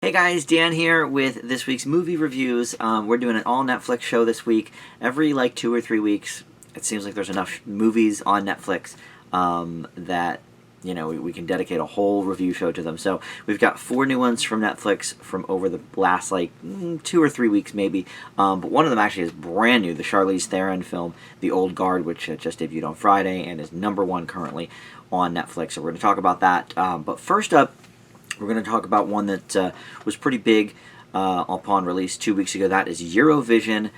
Hey guys, Dan here with this week's movie reviews. We're doing an all Netflix show this week. Every 2 or 3 weeks, it seems like there's enough movies on Netflix that we can dedicate a whole review show to them. So we've got 4 new ones from Netflix from over the last 2 or 3 weeks maybe. But one of them actually is brand new, the Charlize Theron film, The Old Guard, which just debuted on Friday and is #1 currently on Netflix. So we're going to talk about that. But first up, we're going to talk about one that was pretty big upon release 2 weeks ago. That is Eurovision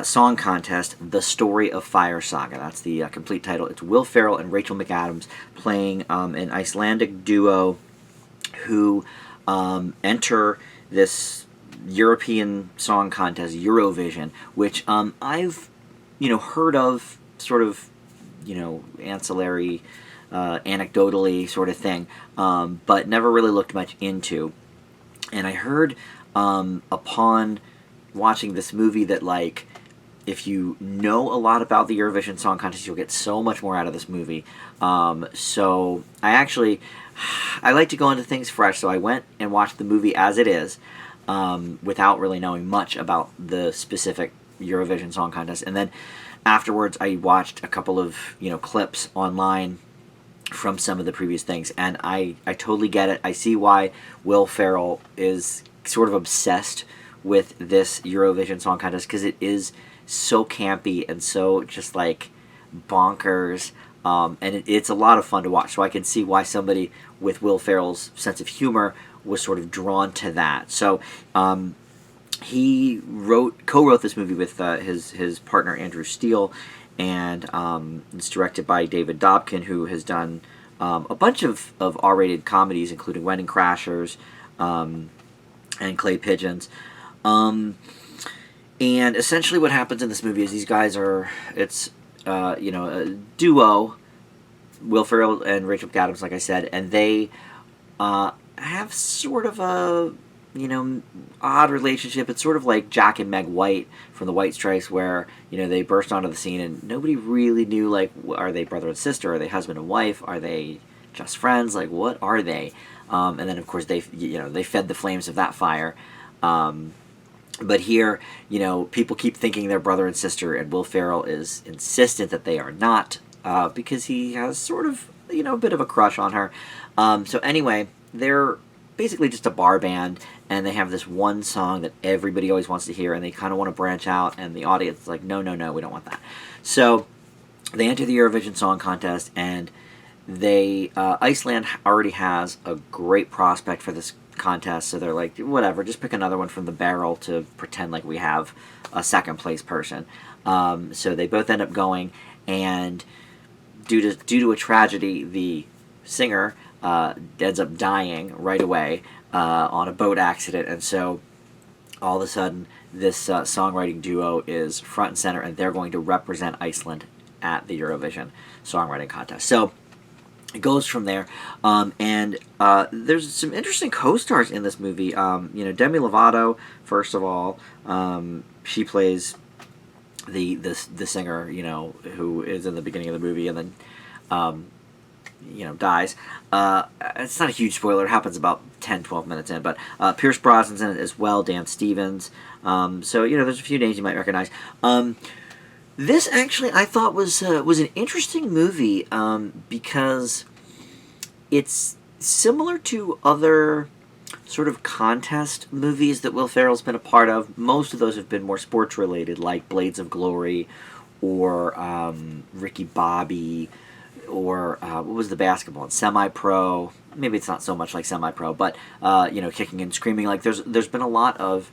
Song Contest, The Story of Fire Saga. That's the complete title. It's Will Ferrell and Rachel McAdams playing an Icelandic duo who enter this European Song Contest, Eurovision, which I've heard of, sort of ancillary, anecdotally sort of thing, but never really looked much into. And I heard upon watching this movie that if you know a lot about the Eurovision Song Contest, you'll get so much more out of this movie. So I like to go into things fresh, so I went and watched the movie as it is, without really knowing much about the specific Eurovision Song Contest. And then afterwards, I watched a couple of clips online from some of the previous things, and I totally get it. I see why Will Ferrell is sort of obsessed with this Eurovision Song Contest, because it is so campy and so just bonkers, and it's a lot of fun to watch. So I can see why somebody with Will Ferrell's sense of humor was sort of drawn to that. So he co-wrote this movie with his partner Andrew Steele, and it's directed by David Dobkin, who has done a bunch of R-rated comedies, including Wedding Crashers and Clay Pigeons. And essentially what happens in this movie is these guys it's a duo, Will Ferrell and Rachel McAdams, like I said, and they have sort of a odd relationship. It's sort of like Jack and Meg White from the White Stripes, where they burst onto the scene and nobody really knew, are they brother and sister, are they husband and wife, are they just friends, what are they? And then of course they fed the flames of that fire. But here, people keep thinking they're brother and sister, and Will Ferrell is insistent that they are not, because he has sort of a bit of a crush on her. So anyway, they're basically just a bar band, and they have this one song that everybody always wants to hear, and they kind of want to branch out, and the audience is like, no, we don't want that. So they enter the Eurovision Song Contest, and Iceland already has a great prospect for this contest, so they're like, whatever, just pick another one from the barrel to pretend like we have a second place person. So they both end up going, and due to a tragedy, the singer ends up dying right away on a boat accident, and so all of a sudden this songwriting duo is front and center, and they're going to represent Iceland at the Eurovision Songwriting Contest. So it goes from there, and there's some interesting co-stars in this movie. Demi Lovato, first of all, she plays the singer, who is in the beginning of the movie and then dies. It's not a huge spoiler. It happens about 10-12 minutes in, but Pierce Brosnan's in it as well, Dan Stevens. So there's a few names you might recognize. This actually I thought was an interesting movie, because it's similar to other sort of contest movies that Will Ferrell's been a part of. Most of those have been more sports related, like Blades of Glory, or Ricky Bobby, or what was the basketball one? Semi-Pro. Maybe it's not so much like Semi-Pro, but Kicking and Screaming. There's been a lot of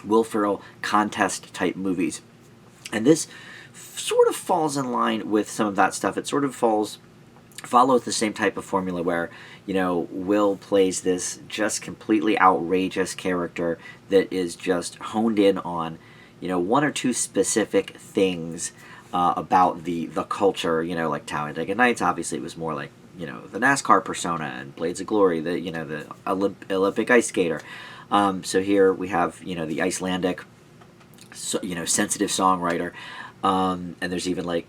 Will Ferrell contest type movies, and this sort of falls in line with some of that stuff. It sort of follows the same type of formula where Will plays this just completely outrageous character that is just honed in on one or two specific things about the culture, like Talladega Nights. Obviously, it was more like the NASCAR persona, and Blades of Glory, the Olympic ice skater. So here we have the Icelandic, sensitive songwriter, and there's even a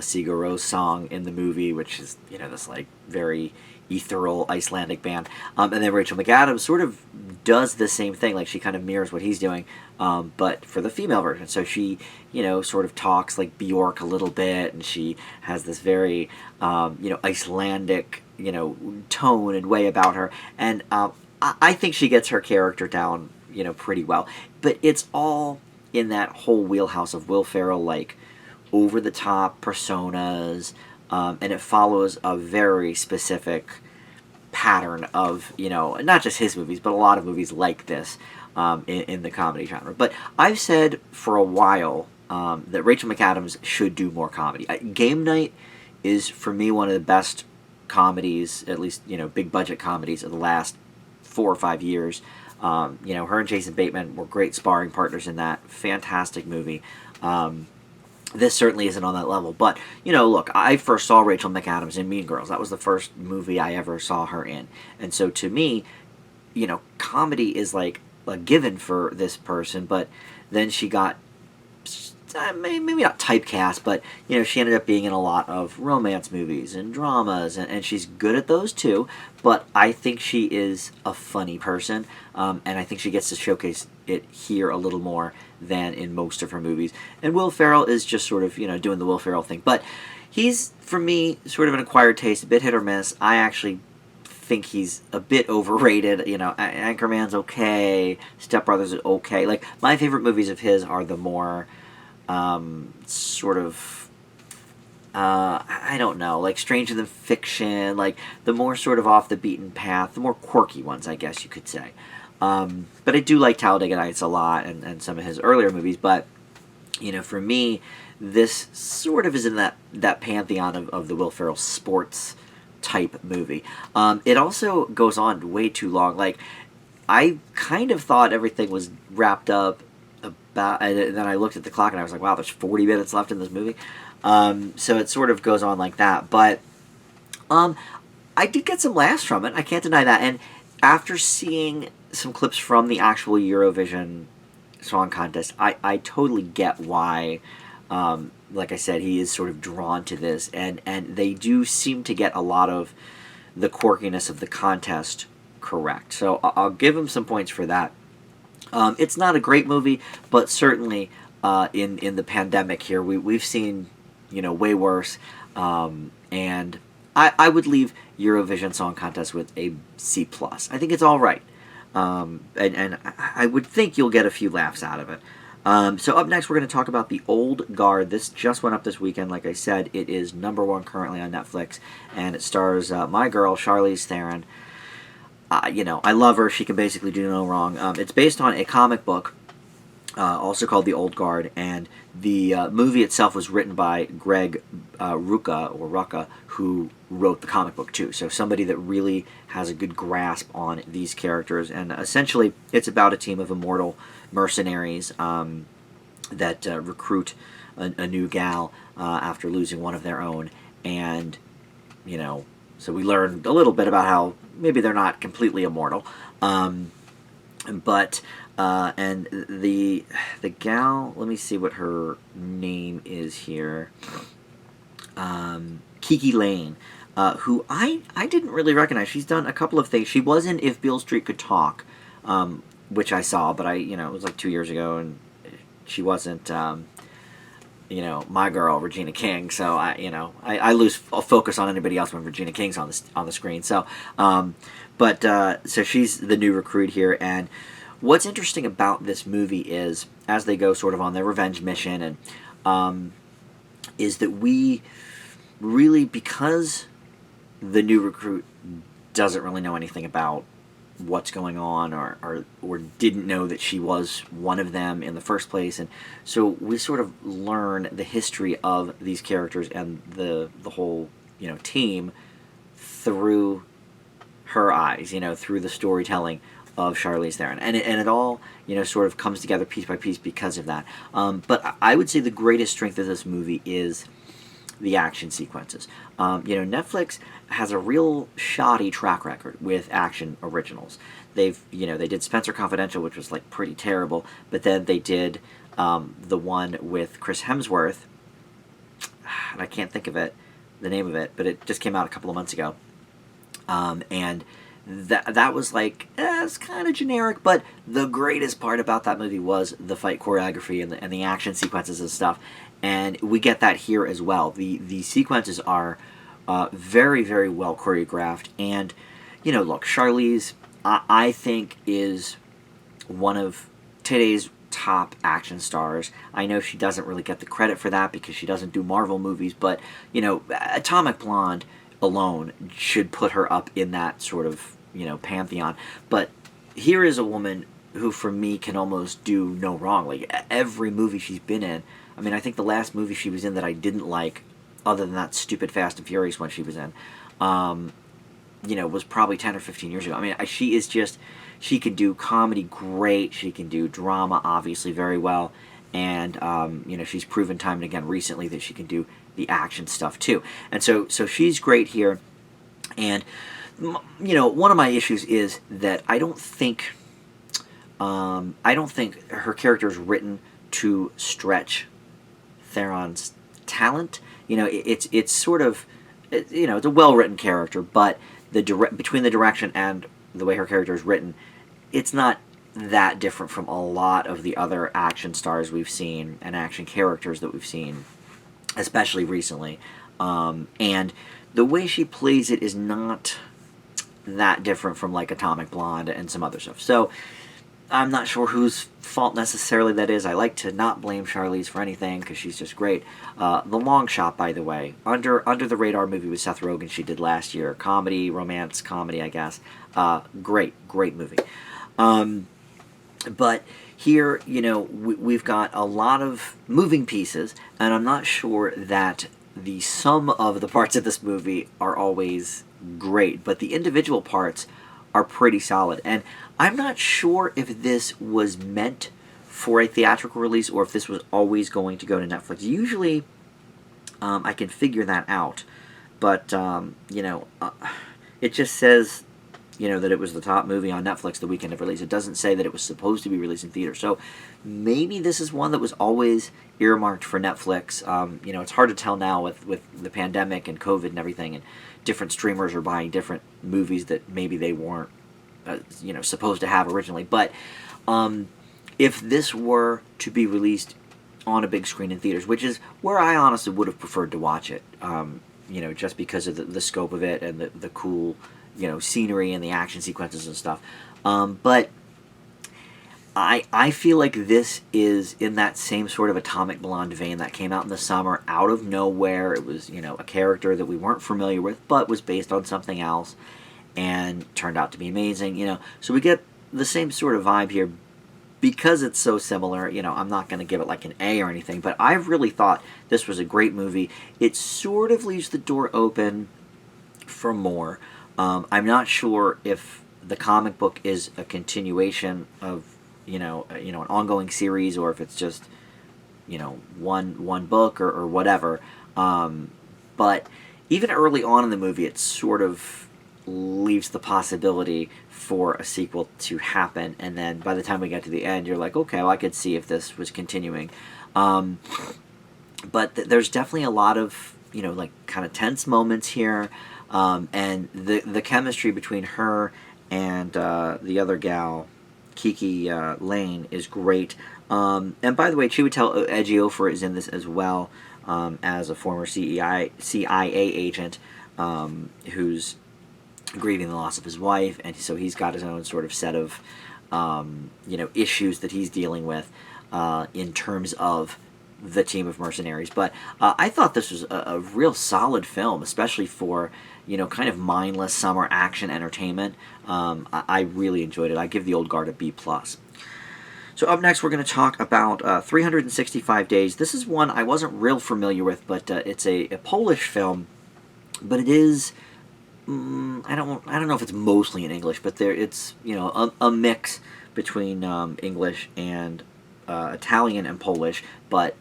Sigur Rós song in the movie, which is this very ethereal Icelandic band. And then Rachel McAdams sort of does the same thing, like she kind of mirrors what he's doing, but for the female version. So she, sort of talks like Bjork a little bit, and she has this very, Icelandic, tone and way about her. And I think she gets her character down, pretty well. But it's all in that whole wheelhouse of Will Ferrell, like, over-the-top personas, and it follows a very specific pattern of, not just his movies, but a lot of movies like this in the comedy genre. But I've said for a while that Rachel McAdams should do more comedy. Game Night is, for me, one of the best comedies, at least, big-budget comedies of the last 4 or 5 years. Her and Jason Bateman were great sparring partners in that. Fantastic movie. This certainly isn't on that level. But, look, I first saw Rachel McAdams in Mean Girls. That was the first movie I ever saw her in. And so to me, comedy is like a given for this person. But then she got, maybe not typecast, but, she ended up being in a lot of romance movies and dramas. And she's good at those too. But I think she is a funny person. And I think she gets to showcase it here a little more than in most of her movies. And Will Ferrell is just sort of, doing the Will Ferrell thing. But he's, for me, sort of an acquired taste, a bit hit or miss. I actually think he's a bit overrated. Anchorman's okay. Step Brothers is okay. Like, my favorite movies of his are the more sort of, I don't know, like Stranger Than Fiction, like the more sort of off the beaten path, the more quirky ones, I guess you could say. But I do like Talladega Nights a lot, and some of his earlier movies. But, for me, this sort of is in that pantheon of the Will Ferrell sports type movie. It also goes on way too long. Like, I kind of thought everything was wrapped up about, and then I looked at the clock and I was like, wow, there's 40 minutes left in this movie. So it sort of goes on like that. But I did get some laughs from it. I can't deny that. And after seeing some clips from the actual Eurovision Song Contest, I totally get why, like I said, he is sort of drawn to this. And they do seem to get a lot of the quirkiness of the contest correct. So I'll give him some points for that. It's not a great movie, but certainly in the pandemic here, we've seen, way worse. And I would leave Eurovision Song Contest with a C+. I think it's all right. And I would think you'll get a few laughs out of it. So up next, we're going to talk about The Old Guard. This just went up this weekend. Like I said, it is #1 currently on Netflix, and it stars my girl, Charlize Theron. I love her. She can basically do no wrong. It's based on a comic book, also called The Old Guard, and the movie itself was written by Greg Rucka, who wrote the comic book too. So somebody that really has a good grasp on these characters. And essentially, it's about a team of immortal mercenaries that recruit a new gal after losing one of their own. And, so we learned a little bit about how maybe they're not completely immortal. But and the gal, let me see what her name is here. Kiki Lane, who I didn't really recognize. She's done a couple of things. She was in If Beale Street Could Talk, which I saw, but it was like 2 years ago, and she wasn't, my girl, Regina King. So I lose focus on anybody else when Regina King's on the screen. So, so she's the new recruit here, and what's interesting about this movie is, as they go sort of on their revenge mission, and is that we really, because the new recruit doesn't really know anything about what's going on, or didn't know that she was one of them in the first place, and so we sort of learn the history of these characters and the whole team through her eyes, through the storytelling of Charlize Theron, and it all sort of comes together piece by piece because of that. But I would say the greatest strength of this movie is the action sequences. Netflix has a real shoddy track record with action originals. They did Spencer Confidential, which was like pretty terrible, but then they did the one with Chris Hemsworth, and I can't think of the name of it, but it just came out a couple of months ago. And that was like, it's kind of generic, but the greatest part about that movie was the fight choreography and the action sequences and stuff. And we get that here as well. The sequences are very, very well choreographed. And, look, Charlize, I think, is one of today's top action stars. I know she doesn't really get the credit for that because she doesn't do Marvel movies, but, Atomic Blonde alone should put her up in that sort of, pantheon. But here is a woman who, for me, can almost do no wrong. Like, every movie she's been in, I mean, I think the last movie she was in that I didn't like, other than that stupid Fast and Furious one she was in, was probably 10 or 15 years ago. I mean, she is just, she can do comedy great, she can do drama, obviously, very well, and, she's proven time and again recently that she can do the action stuff, too. And so she's great here, and, one of my issues is that I don't think her character is written to stretch Theron's talent. It's sort of, it's a well-written character, but between the direction and the way her character is written, it's not that different from a lot of the other action stars we've seen and action characters that we've seen, especially recently. And the way she plays it is not that different from, like, Atomic Blonde and some other stuff. So I'm not sure whose fault necessarily that is. I like to not blame Charlize for anything because she's just great. The Long Shot, by the way, under the radar movie with Seth Rogen she did last year, romance comedy, I guess. Great movie. But here, we've got a lot of moving pieces, and I'm not sure that the sum of the parts of this movie are always great, but the individual parts are pretty solid. And I'm not sure if this was meant for a theatrical release or if this was always going to go to Netflix. Usually, I can figure that out, but, it just says, that it was the top movie on Netflix the weekend of release. It doesn't say that it was supposed to be released in theaters. So maybe this is one that was always earmarked for Netflix. It's hard to tell now with the pandemic and COVID and everything, and different streamers are buying different movies that maybe they weren't, supposed to have originally. But if this were to be released on a big screen in theaters, which is where I honestly would have preferred to watch it, just because of the scope of it and the cool, scenery and the action sequences and stuff. But I feel like this is in that same sort of Atomic Blonde vein that came out in the summer, out of nowhere. It was, a character that we weren't familiar with, but was based on something else, and turned out to be amazing, So we get the same sort of vibe here. Because it's so similar, I'm not going to give it like an A or anything, but I really thought this was a great movie. It sort of leaves the door open for more. I'm not sure if the comic book is a continuation of, an ongoing series, or if it's just, one book or whatever. But even early on in the movie, it sort of leaves the possibility for a sequel to happen, and then by the time we get to the end, you're like, okay, well, I could see if this was continuing. But there's definitely a lot of, kind of tense moments here, and the chemistry between her and the other gal, Kiki Lane, is great. And by the way, Chiwetel Ejiofor is in this as well, as a former CIA agent who's grieving the loss of his wife, and so he's got his own sort of set of issues that he's dealing with in terms of the team of mercenaries. But I thought this was a real solid film, especially for kind of mindless summer action entertainment. I really enjoyed it. I give The Old Guard a B+. So up next, we're going to talk about 365 Days. This is one I wasn't real familiar with, but it's a Polish film, but it is. I don't know if it's mostly in English, but it's a mix between English and Italian and Polish, but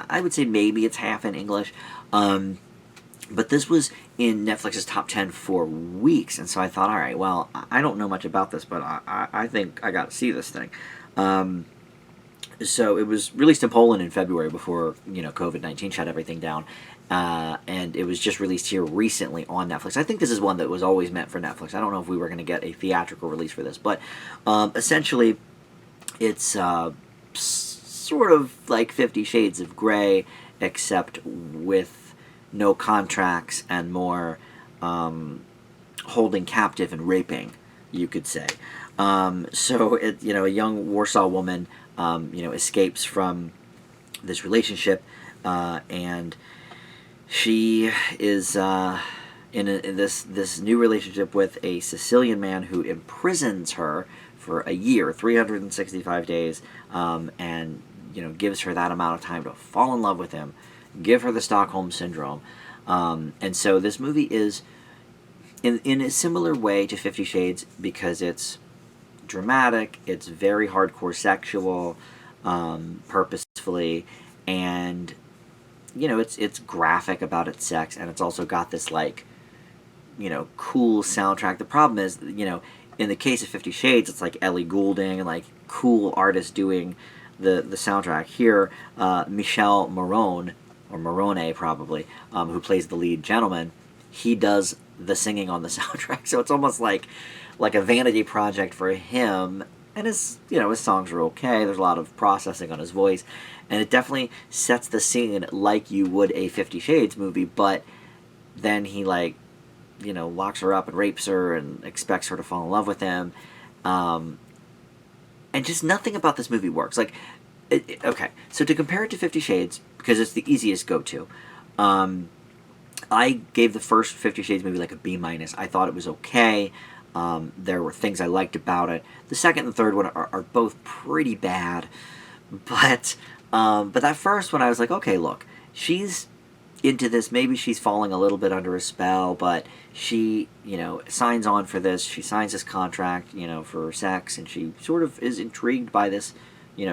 I would say maybe it's half in English. But this was in Netflix's top 10 for weeks, and so I thought, all right, well, I don't know much about this, but I think I got to see this thing. So it was released in Poland in February before COVID-19 shut everything down, and it was just released here recently on Netflix. I think this is one that was always meant for Netflix. I don't know if we were going to get a theatrical release for this, but essentially it's sort of like 50 Shades of Grey, except with no contracts and more holding captive and raping, you could say. So a young Warsaw woman escapes from this relationship, and she is in this new relationship with a Sicilian man who imprisons her for a year, 365 days, and gives her that amount of time to fall in love with him, give her the Stockholm syndrome, and so this movie is in a similar way to 50 Shades because it's dramatic, it's very hardcore sexual, purposefully, and it's graphic about its sex, and it's also got this cool soundtrack. The problem is, in the case of 50 Shades, it's like Ellie Goulding and cool artists doing the soundtrack. Here, Michel Morone, or Morone probably, who plays the lead gentleman, he does the singing on the soundtrack. So it's almost like a vanity project for him. And his songs are okay. There's a lot of processing on his voice, and it definitely sets the scene like you would a 50 Shades movie. But then he locks her up and rapes her and expects her to fall in love with him, and just nothing about this movie works. Okay, so to compare it to 50 Shades, because it's the easiest go-to, I gave the first 50 Shades movie a B-. I thought it was okay. There were things I liked about it. The second and third one are both pretty bad, but that first one I was like, okay, look, she's into this. Maybe she's falling a little bit under a spell, but she, signs on for this. She signs this contract, for sex, and she sort of is intrigued by this,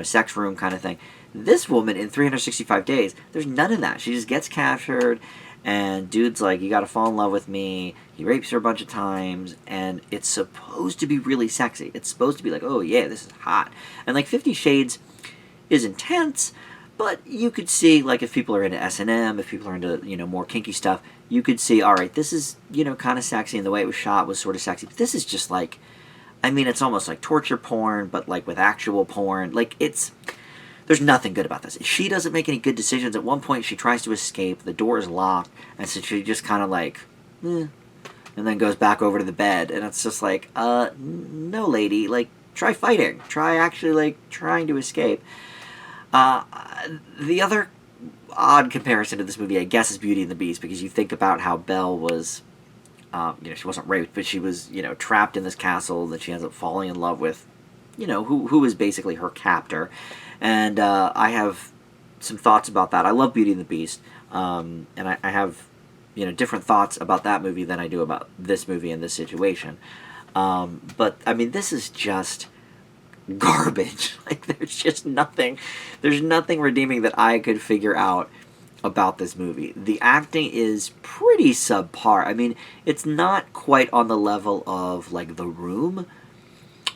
sex room kind of thing. This woman in 365 days, there's none of that. She just gets captured, and dude's like, you gotta fall in love with me. He rapes her a bunch of times, and it's supposed to be really sexy. It's supposed to be like, oh yeah, this is hot. And 50 Shades is intense, but you could see, if people are into S&M, if people are into, more kinky stuff, you could see, alright, this is, kind of sexy, and the way it was shot was sort of sexy. But this is just it's almost like torture porn, but with actual porn. There's nothing good about this. She doesn't make any good decisions. At one point, she tries to escape. The door is locked, and so she just kind of and then goes back over to the bed. And it's just no, lady. Try fighting. Try actually, trying to escape. The other odd comparison to this movie, I guess, is Beauty and the Beast, because you think about how Belle was, she wasn't raped, but she was, trapped in this castle that she ends up falling in love with, who is basically her captor. And I have some thoughts about that. I love Beauty and the Beast, and I have, different thoughts about that movie than I do about this movie in this situation. But, this is just garbage. There's nothing redeeming that I could figure out about this movie. The acting is pretty subpar. It's not quite on the level of, The Room,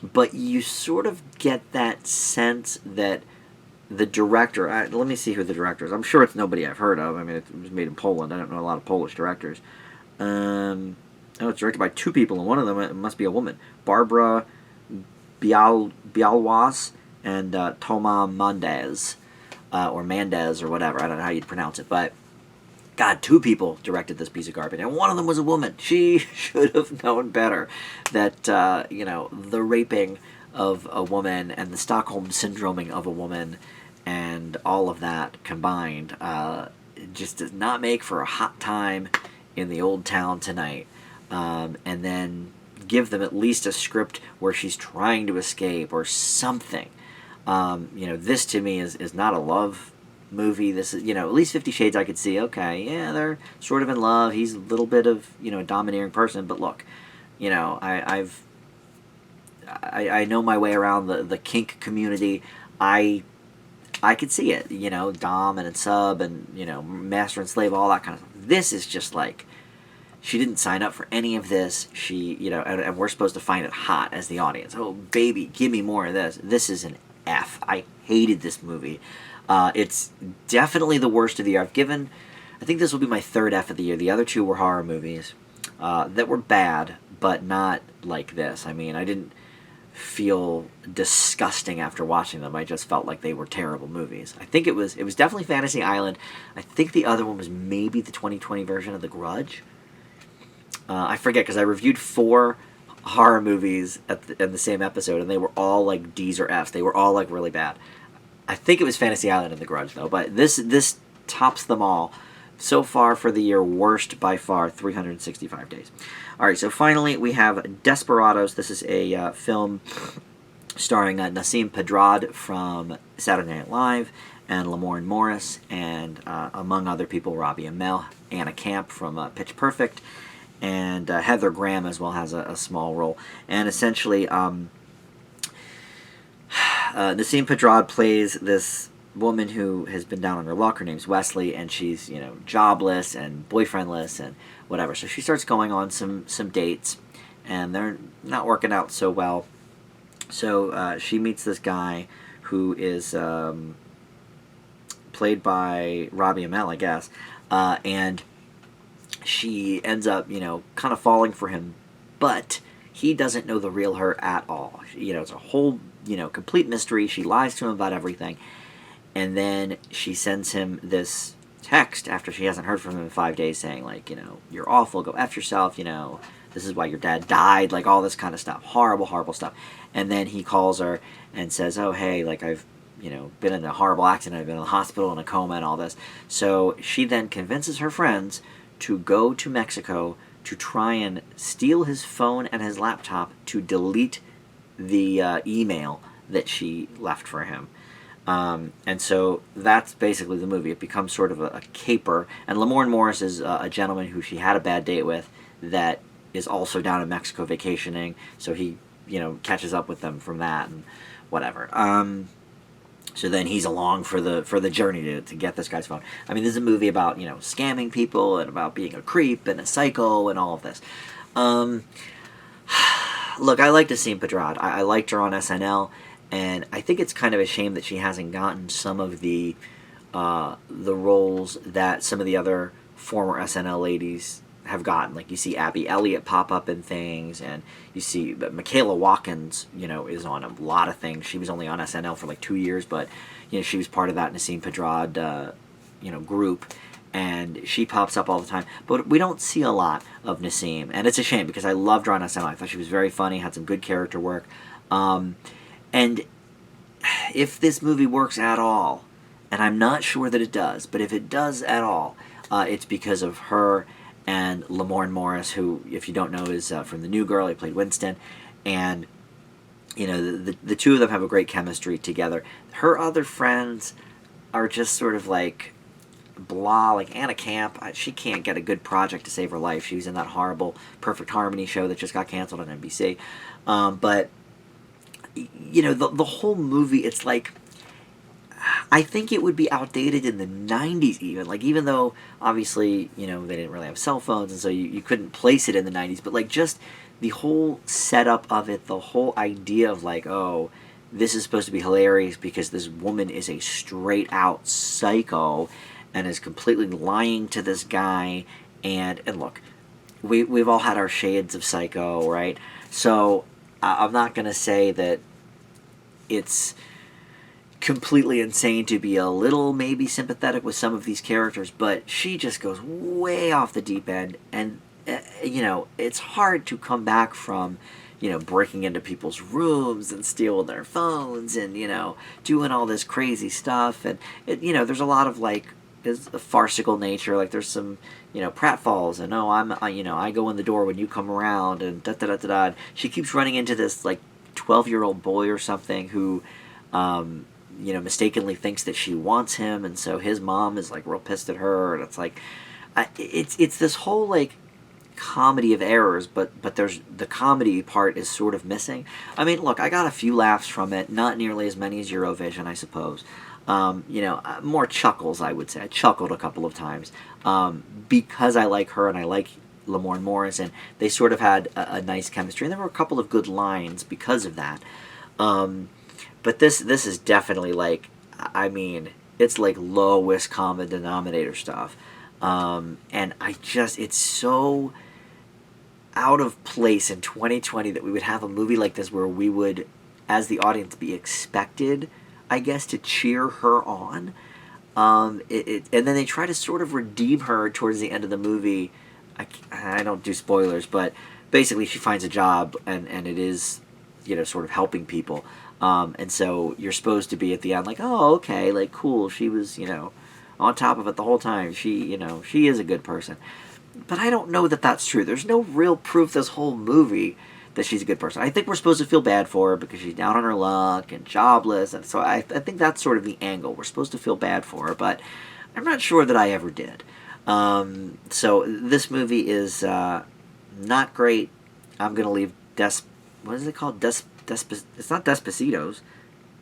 but you sort of get that sense that the director, let me see who the director is. I'm sure it's nobody I've heard of. It was made in Poland. I don't know a lot of Polish directors. It's directed by two people, and one of them, it must be a woman. Barbara Bialwas and Toma Mendez, or Mandez, or whatever. I don't know how you'd pronounce it, but God, two people directed this piece of garbage, and one of them was a woman. She should have known better that, the raping of a woman and the Stockholm syndroming of a woman and all of that combined just does not make for a hot time in the old town tonight. And then give them at least a script where she's trying to escape or something. This to me is not a love movie. This is, at least 50 Shades I could see, okay, yeah, they're sort of in love. He's a little bit of, a domineering person, but look, I know my way around the kink community. I could see it, dom and sub and, master and slave, all that kind of stuff. This is just she didn't sign up for any of this. She, and we're supposed to find it hot as the audience. Oh, baby, give me more of this. This is an F. I hated this movie. It's definitely the worst of the year. I've given I think this will be my third F of the year. The other two were horror movies that were bad, but not like this. I mean, I didn't feel disgusting after watching them. I just felt like they were terrible movies. I think it was definitely Fantasy Island. I think the other one was maybe the 2020 version of The Grudge. I forget, because I reviewed 4 horror movies in the same episode, and they were all like D's or F's. They were all like really bad. I think it was Fantasy Island and The Grudge, though. But this tops them all. So far for the year, worst by far, 365 days. All right, so finally we have Desperados. This is a film starring Nasim Pedrad from Saturday Night Live and Lamorne Morris, and among other people, Robbie Amell, Anna Camp from Pitch Perfect, and Heather Graham as well has a small role. And essentially, Nasim Pedrad plays this woman who has been down on her luck. Her name's Wesley, and she's, you know, jobless and boyfriendless and whatever. So she starts going on some dates, and they're not working out so well. So she meets this guy who is played by Robbie Amell, I guess, and she ends up, you know, kind of falling for him, but he doesn't know the real her at all. You know, it's a whole, you know, complete mystery. She lies to him about everything. And then she sends him this text after she hasn't heard from him in 5 days saying, like, you know, you're awful, go F yourself, you know, this is why your dad died, like all this kind of stuff. Horrible, horrible stuff. And then he calls her and says, oh, hey, like I've, you know, been in a horrible accident, I've been in the hospital in a coma and all this. So she then convinces her friends to go to Mexico to try and steal his phone and his laptop to delete the email that she left for him. And so that's basically the movie. It becomes sort of a caper. And Lamorne Morris is a gentleman who she had a bad date with that is also down in Mexico vacationing. So he, you know, catches up with them from that and whatever. So then he's along for the journey to get this guy's phone. I mean, this is a movie about, you know, scamming people and about being a creep and a psycho and all of this. Look, I like Nasim Pedrad. I liked her on SNL. And I think it's kind of a shame that she hasn't gotten some of the roles that some of the other former SNL ladies have gotten. Like, you see Abby Elliott pop up in things, and you see Michaela Watkins, you know, is on a lot of things. She was only on SNL for like 2 years, but, you know, she was part of that Nasim Pedrad, you know, group. And she pops up all the time. But we don't see a lot of Nasim. And it's a shame, because I loved her on SNL. I thought she was very funny, had some good character work. And if this movie works at all, and I'm not sure that it does, but if it does at all, it's because of her and Lamorne Morris, who, if you don't know, is from The New Girl. He played Winston. And, you know, the two of them have a great chemistry together. Her other friends are just sort of like blah, like Anna Camp. She can't get a good project to save her life. She was in that horrible Perfect Harmony show that just got canceled on NBC. But you know, the whole movie, it's like, I think it would be outdated in the 90s even. Like, even though, obviously, you know, they didn't really have cell phones, and so you couldn't place it in the 90s. But, like, just the whole setup of it, the whole idea of, like, oh, this is supposed to be hilarious because this woman is a straight-out psycho and is completely lying to this guy. And look, we've all had our shades of psycho, right? So I'm not going to say that it's completely insane to be a little maybe sympathetic with some of these characters, but she just goes way off the deep end, and you know, it's hard to come back from, you know, breaking into people's rooms and stealing their phones and, you know, doing all this crazy stuff. And you know, there's a lot of, like, is a farcical nature. Like, there's some, you know, pratfalls, and you know, I go in the door when you come around, and da da da da da. She keeps running into this, like, 12-year-old boy or something who, you know, mistakenly thinks that she wants him, and so his mom is, like, real pissed at her, and it's like, it's this whole, like, comedy of errors, but there's the comedy part is sort of missing. I mean, look, I got a few laughs from it, not nearly as many as Eurovision, I suppose. You know, more chuckles, I would say. I chuckled a couple of times because I like her and I like Lamorne Morris, and they sort of had a nice chemistry, and there were a couple of good lines because of that. But this is definitely, like, I mean, it's like lowest common denominator stuff. And it's so out of place in 2020 that we would have a movie like this where we would, as the audience, be expected, I guess, to cheer her on. And then they try to sort of redeem her towards the end of the movie. I don't do spoilers, but basically she finds a job, and it is, sort of helping people. And so you're supposed to be at the end like, oh, okay, like, cool, she was, on top of it the whole time. She is a good person. But I don't know that that's true. There's no real proof this whole movie that she's a good person. I think we're supposed to feel bad for her because she's down on her luck and jobless, and so I think that's sort of the angle. We're supposed to feel bad for her, but I'm not sure that I ever did. So this movie is not great. I'm gonna leave what is it called? It's not Despacitos,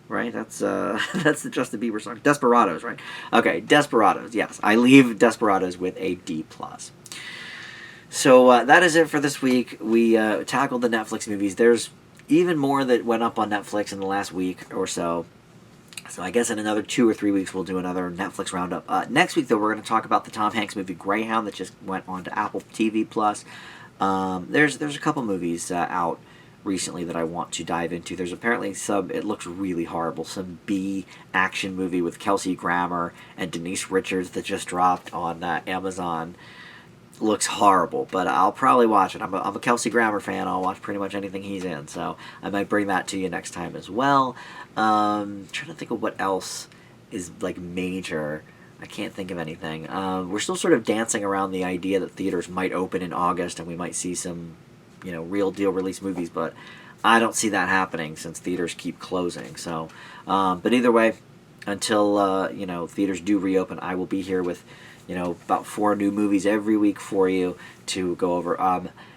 right? That's that's the Justin Bieber song. Desperados, right? Okay, Desperados. Yes, I leave Desperados with a D+. So that is it for this week. We tackled the Netflix movies. There's even more that went up on Netflix in the last week or so. So I guess in another 2 or 3 weeks we'll do another Netflix roundup. Next week, though, we're going to talk about the Tom Hanks movie Greyhound that just went on to Apple TV+. There's a couple movies out recently that I want to dive into. There's apparently it looks really horrible, some B action movie with Kelsey Grammer and Denise Richards that just dropped on Amazon. Looks horrible, but I'll probably watch it. I'm a Kelsey Grammer fan. I'll watch pretty much anything he's in, so I might bring that to you next time as well. Trying to think of what else is like major. I can't think of anything. We're still sort of dancing around the idea that theaters might open in August and we might see some, real deal release movies, but I don't see that happening since theaters keep closing. So, but either way, until theaters do reopen, I will be here with about 4 new movies every week for you to go over.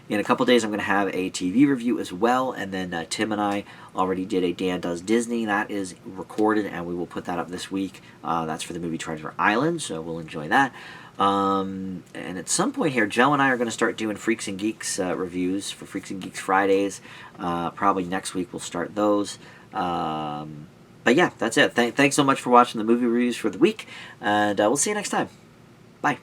In a couple days, I'm going to have a TV review as well, and then Tim and I already did a Dan Does Disney. That is recorded, and we will put that up this week. That's for the movie Treasure Island, so we'll enjoy that. And at some point here, Joe and I are going to start doing Freaks and Geeks reviews for Freaks and Geeks Fridays. Probably next week we'll start those. But yeah, that's it. Thanks so much for watching the movie reviews for the week, and we'll see you next time. Bye.